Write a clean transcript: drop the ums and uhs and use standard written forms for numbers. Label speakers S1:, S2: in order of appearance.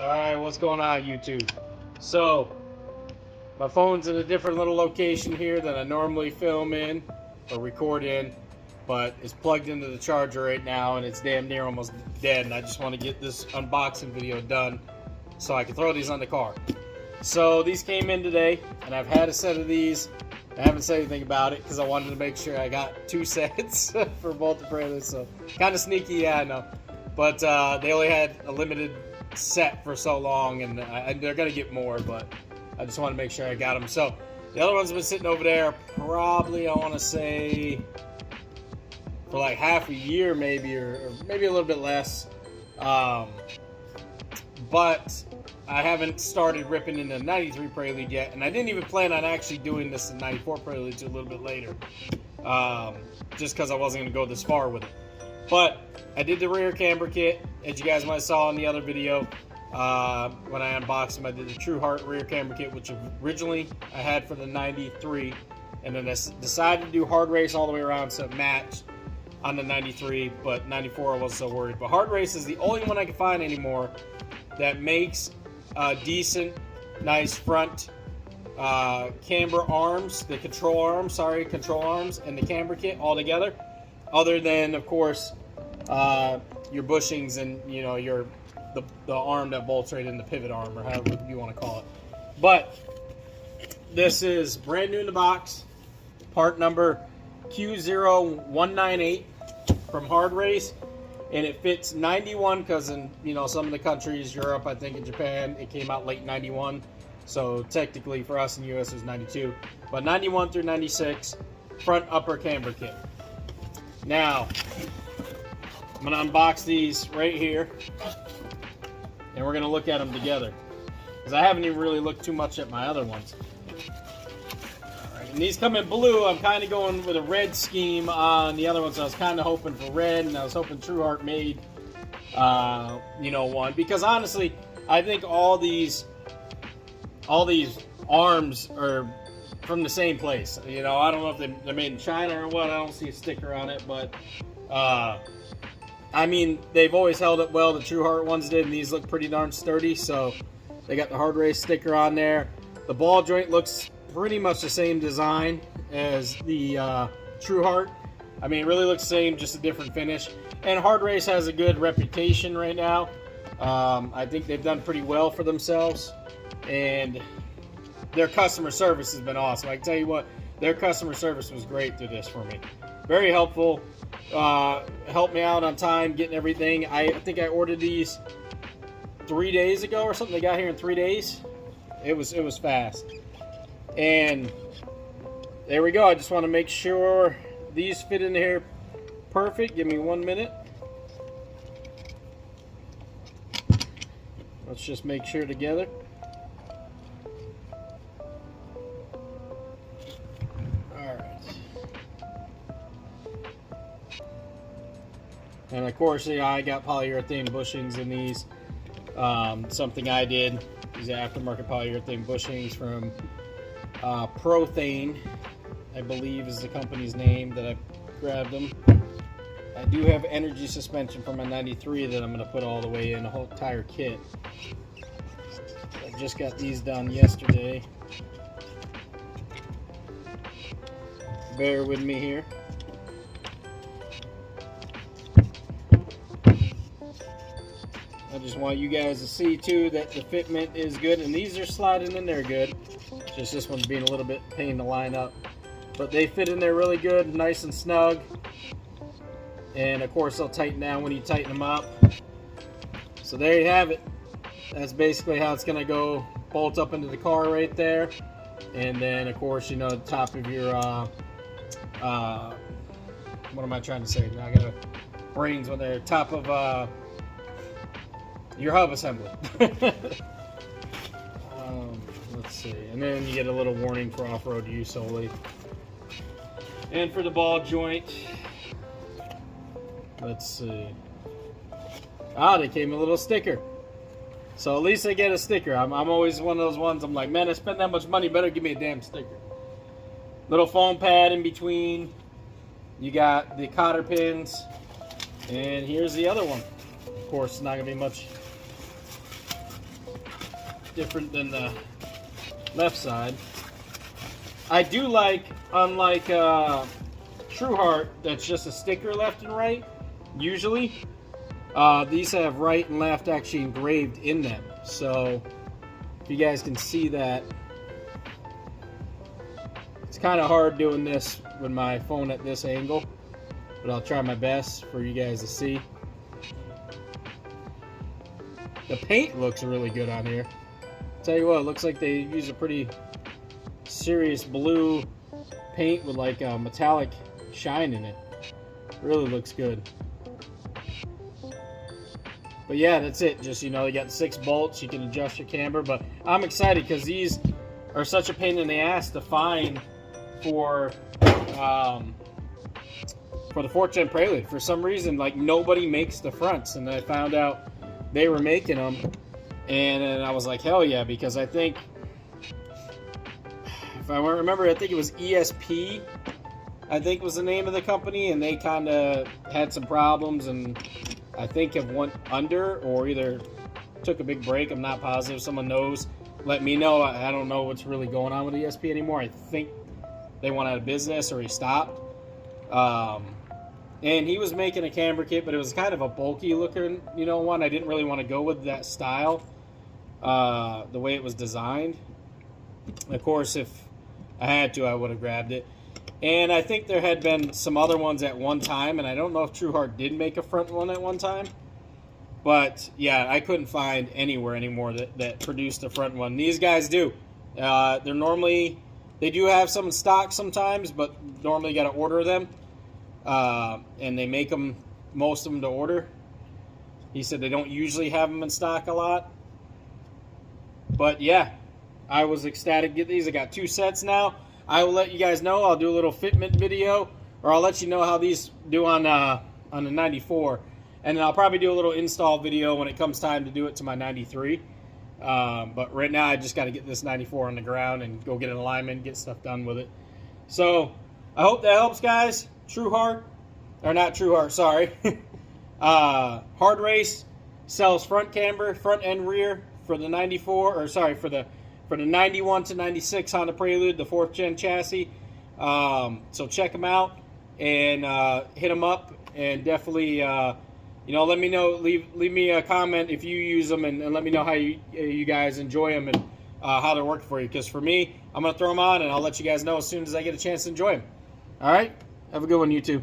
S1: Alright, what's going on, YouTube? So, my phone's in a different little location here than I normally film in or record in, but it's plugged into the charger right now and it's damn near almost dead, and I just want to get this unboxing video done so I can throw these on the car. So, these came in today, and I've had a set of these. I haven't said anything about it because I wanted to make sure I got 2 sets for both the Prelude, so kind of sneaky, yeah, I know. But they only had a limited set for so long, and they're gonna get more, but I just want to make sure I got them. So the other ones have been sitting over there probably, I want to say, for like half a year maybe, or maybe a little bit less, but I haven't started ripping into 93 Prelude yet, and I didn't even plan on actually doing this in 94 Prelude until a little bit later, just because I wasn't going to go this far with it. But I did the rear camber kit, as you guys might have saw in the other video. When I unboxed them, I did the True Heart rear camber kit, which originally I had for the 93, and then I decided to do Hardrace all the way around so it matched on the 93, but 94 I wasn't so worried. But Hardrace is the only one I can find anymore that makes decent, nice front camber arms, the control arms, and the camber kit all together. Other than, of course, your bushings and, you know, the arm that bolts right in, the pivot arm, or however you want to call it. But this is brand new in the box, part number Q0198 from Hardrace, and it fits 91 because in, you know, some of the countries, Europe, I think in Japan, it came out late 91. So technically for us in the US it was 92, but 91 through 96 front upper camber kit. Now, I'm going to unbox these right here, and we're going to look at them together, because I haven't even really looked too much at my other ones. Alright, and these come in blue. I'm kind of going with a red scheme on the other ones. I was kind of hoping for red, and I was hoping True Heart made, you know, one, because honestly, I think all these arms are from the same place. You know, I don't know if they're made in China or what. I don't see a sticker on it, but I mean, they've always held up well. The True Heart ones did, and these look pretty darn sturdy. So they got the Hardrace sticker on there. The ball joint looks pretty much the same design as the True Heart. I mean, it really looks the same, just a different finish. And Hardrace has a good reputation right now. I think they've done pretty well for themselves, and their customer service has been awesome. I can tell you what, their customer service was great through this for me. Very helpful. Helped me out on time getting everything. I think I ordered these 3 days ago or something. They got here in 3 days. It was fast. And there we go. I just want to make sure these fit in here perfect. Give me 1 minute. Let's just make sure together. And of course, yeah, I got polyurethane bushings in these. Something I did. These aftermarket polyurethane bushings from Prothane, I believe is the company's name that I grabbed them. I do have energy suspension from my 93 that I'm going to put all the way in a whole entire kit. I just got these done yesterday. Bear with me here. I just want you guys to see too that the fitment is good, and these are sliding in there good. Just this one's being a little bit pain to line up, but they fit in there really good, nice and snug. And of course they'll tighten down when you tighten them up. So there you have it. That's basically how it's gonna go. Bolt up into the car right there, and then of course, you know, the top of your what am I trying to say? Now I got a brains on there. Top of your hub assembly. Let's see, and then you get a little warning for off-road use only. And for the ball joint, let's see. They came a little sticker. So at least I get a sticker. I'm always one of those ones, I'm like, man, I spent that much money, better give me a damn sticker. Little foam pad in between. You got the cotter pins, and here's the other one. Of course, it's not gonna be much different than the left side. I do like, unlike True Heart, that's just a sticker left and right, usually. These have right and left actually engraved in them. So, if you guys can see that, it's kind of hard doing this with my phone at this angle, but I'll try my best for you guys to see. The paint looks really good on here. Tell you what, it looks like they use a pretty serious blue paint with like a metallic shine in it. Really looks good. But yeah, that's it. Just, you know, you got 6 bolts. You can adjust your camber. But I'm excited because these are such a pain in the ass to find for the 4th Gen Prelude. For some reason, like, nobody makes the fronts. And I found out they were making them. And then I was like, hell yeah, because I think, if I remember, I think it was ESP, I think was the name of the company. And they kind of had some problems and I think have went under or either took a big break. I'm not positive. Someone knows, let me know. I don't know what's really going on with ESP anymore. I think they went out of business or he stopped. And he was making a camber kit, but it was kind of a bulky looking, you know, one. I didn't really want to go with that style, the way it was designed. Of course, if I had to, I would have grabbed it. And I think there had been some other ones at one time, and I don't know if True Heart did make a front one at one time. But, yeah, I couldn't find anywhere anymore that produced a front one. These guys do. They're normally, they do have some in stock sometimes, but normally you got to order them. And they make them, most of them to order. He said they don't usually have them in stock a lot. But, yeah, I was ecstatic to get these. I got 2 sets now. I will let you guys know. I'll do a little fitment video, or I'll let you know how these do on the 94. And then I'll probably do a little install video when it comes time to do it to my 93. But right now I just got to get this 94 on the ground and go get an alignment, get stuff done with it. So I hope that helps, guys. True Heart, or not True Heart, sorry. Hardrace sells front camber, front and rear for the 94, or sorry, for the 91 to 96 Honda Prelude, the 4th Gen chassis. So check them out and hit them up, and definitely, you know, let me know, leave me a comment if you use them, and let me know how you guys enjoy them and how they're working for you. Because for me, I'm going to throw them on, and I'll let you guys know as soon as I get a chance to enjoy them. All right? Have a good one, you two.